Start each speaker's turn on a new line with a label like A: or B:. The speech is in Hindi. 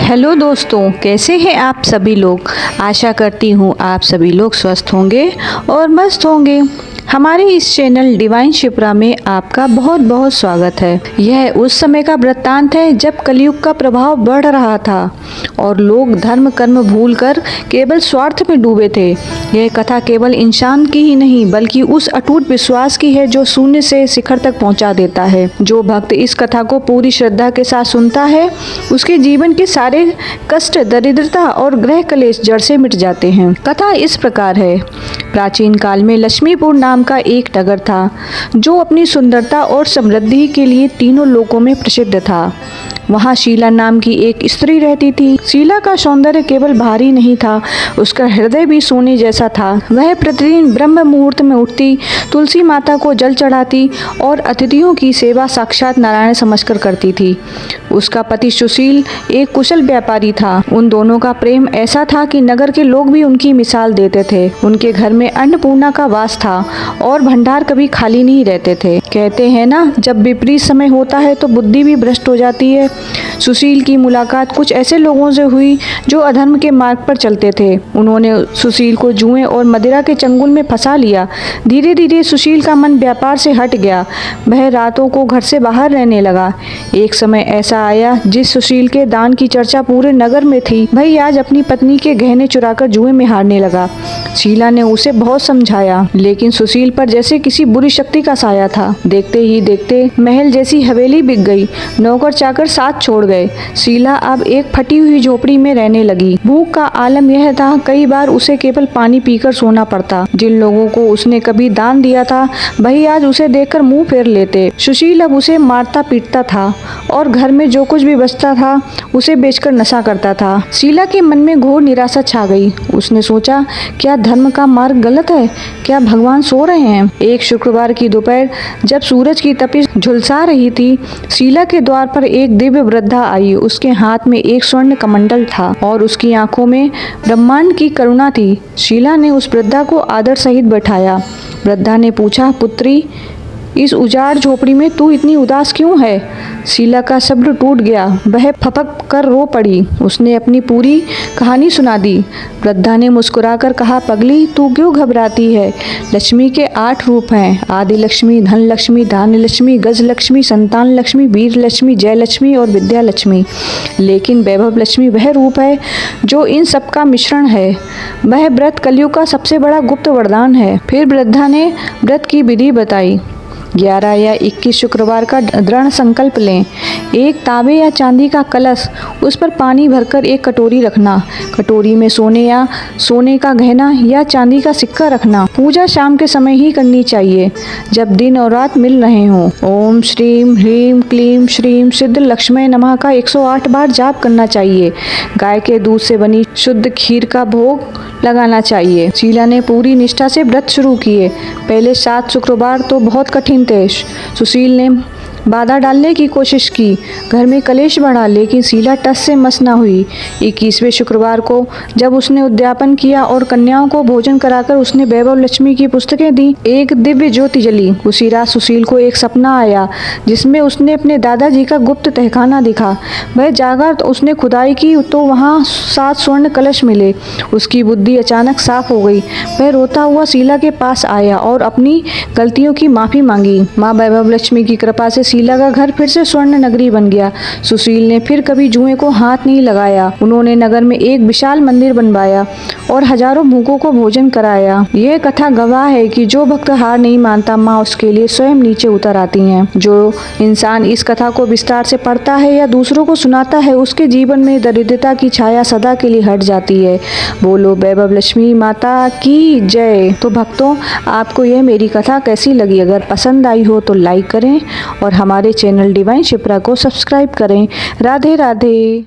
A: हेलो दोस्तों, कैसे हैं आप सभी लोग। आशा करती हूँ आप सभी लोग स्वस्थ होंगे और मस्त होंगे। हमारे इस चैनल डिवाइन शिप्रा में आपका बहुत बहुत स्वागत है। यह उस समय का वृत्तांत है जब कलयुग का प्रभाव बढ़ रहा था और लोग धर्म कर्म भूलकर केवल स्वार्थ में डूबे थे। यह कथा केवल इंसान की ही नहीं बल्कि उस अटूट विश्वास की है जो शून्य से शिखर तक पहुंचा देता है। जो भक्त इस कथा को पूरी श्रद्धा के साथ सुनता है उसके जीवन के सारे कष्ट, दरिद्रता और ग्रह कलेश जड़ से मिट जाते हैं। कथा इस प्रकार है। प्राचीन काल में लक्ष्मीपुर नाम का एक नगर था जो अपनी सुंदरता और समृद्धि के लिए तीनों लोकों में प्रसिद्ध था। वहाँ शीला नाम की एक स्त्री रहती थी। शीला का सौंदर्य केवल भारी नहीं था, उसका हृदय भी सोने जैसा था। वह प्रतिदिन ब्रह्म मुहूर्त में उठती, तुलसी माता को जल चढ़ाती और अतिथियों की सेवा साक्षात नारायण समझकर करती थी। उसका पति सुशील एक कुशल व्यापारी था। उन दोनों का प्रेम ऐसा था कि नगर के लोग भी उनकी मिसाल देते थे। उनके घर में अन्नपूर्णा का वास था और भंडार कभी खाली नहीं रहते थे। कहते हैं ना, जब विपरीत समय होता है तो बुद्धि भी भ्रष्ट हो जाती है। सुशील की मुलाकात कुछ ऐसे लोगों से हुई जो अधर्म के मार्ग पर चलते थे। उन्होंने सुशील को जुए और मदिरा के चंगुल में फंसा लिया। धीरे धीरे सुशील का मन व्यापार से हट गया। वह रातों को घर से बाहर रहने लगा। एक समय ऐसा आया जिस सुशील के दान की चर्चा पूरे नगर में थी, वही आज अपनी पत्नी के गहने चुराकर जुए में हारने लगा। शीला ने उसे बहुत समझाया, लेकिन सुशील पर जैसे किसी बुरी शक्ति का साया था। देखते ही देखते महल जैसी हवेली बिक गई। नौकर चाकर साथ छोड़ गए। शीला अब एक फटी हुई झोपड़ी में रहने लगी। भूख का आलम यह था, कई बार उसे केवल पानी पीकर सोना पड़ता। जिन लोगों को उसने कभी दान दिया था वही आज उसे देखकर मुंह फेर लेते। सुशील अब उसे मारता पीटता था और घर में जो कुछ भी बचता था उसे बेचकर नशा करता था। शीला के मन में घोर निराशा छा गई। उसने सोचा, क्या धर्म का मार्ग गलत है? क्या भगवान सो रहे हैं? एक शुक्रवार की दोपहर जब सूरज की तपिश झुलसा रही थी, शीला के द्वार पर एक दिव्य वृद्धा आई। उसके हाथ में एक स्वर्ण कमंडल था और उसकी आंखों में ब्रह्मांड की करुणा थी। शीला ने उस वृद्धा को आदर सहित बैठाया। वृद्धा ने पूछा, पुत्री, इस उजाड़ झोपड़ी में तू इतनी उदास क्यों है? शीला का सब्र टूट गया। वह फपक कर रो पड़ी। उसने अपनी पूरी कहानी सुना दी। वृद्धा ने मुस्कुराकर कहा, पगली, तू क्यों घबराती है? लक्ष्मी के 8 रूप हैं। आदि लक्ष्मी, धन लक्ष्मी, धान्य लक्ष्मी, गज लक्ष्मी, संतान लक्ष्मी, वीर लक्ष्मी, जय लक्ष्मी और विद्या लक्ष्मी। लेकिन वैभव लक्ष्मी वह रूप है जो इन सब का मिश्रण है। वह व्रत कलयुग का सबसे बड़ा गुप्त वरदान है। फिर वृद्धा ने व्रत की विधि बताई। 11 या 21 शुक्रवार का दृढ़ संकल्प लें। एक तांबे या चांदी का कलश, उस पर पानी भरकर एक कटोरी रखना। कटोरी में सोने का गहना या चांदी का सिक्का रखना। पूजा शाम के समय ही करनी चाहिए जब दिन और रात मिल रहे हों। ओम श्रीम ह्रीम क्लीम श्रीम सिद्ध लक्ष्मी नमः का 108 बार जाप करना चाहिए। गाय के दूध से बनी शुद्ध खीर का भोग लगाना चाहिए। शीला ने पूरी निष्ठा से व्रत शुरू किए। पहले 7 शुक्रवार तो बहुत कठिन थे। सुशील ने बाधा डालने की कोशिश की, घर में कलेश बढ़ा, लेकिन शीला टस से मस न हुई। 21वें शुक्रवार को जब उसने उद्यापन किया और कन्याओं को भोजन कराकर उसने वैभव लक्ष्मी की पुस्तकें दी, एक दिव्य ज्योति जली। उसी रात सुशील को एक सपना आया जिसमें उसने अपने दादाजी का गुप्त तहखाना दिखा। वह जागा तो उसने खुदाई की तो वहाँ 7 स्वर्ण कलश मिले। उसकी बुद्धि अचानक साफ हो गई। वह रोता हुआ शीला के पास आया और अपनी गलतियों की माफी मांगी। माँ वैभव लक्ष्मी की कृपा से शीला का घर फिर से स्वर्ण नगरी बन गया। सुशील ने फिर कभी जुए को हाथ नहीं लगाया। उन्होंने नगर में एक विशाल मंदिर बनवाया और हजारों भूखों को भोजन कराया। यह कथा गवाह है कि जो भक्त हार नहीं मानता, माँ उसके लिए स्वयं नीचे उतर आती हैं। जो इंसान इस कथा को विस्तार से पढ़ता है या दूसरों को सुनाता है, उसके जीवन में दरिद्रता की छाया सदा के लिए हट जाती है। बोलो वैभव लक्ष्मी माता की जय। तो भक्तों, आपको यह मेरी कथा कैसी लगी? अगर पसंद आई हो तो लाइक करें और हमारे चैनल डिवाइन शिप्रा को सब्सक्राइब करें। राधे राधे।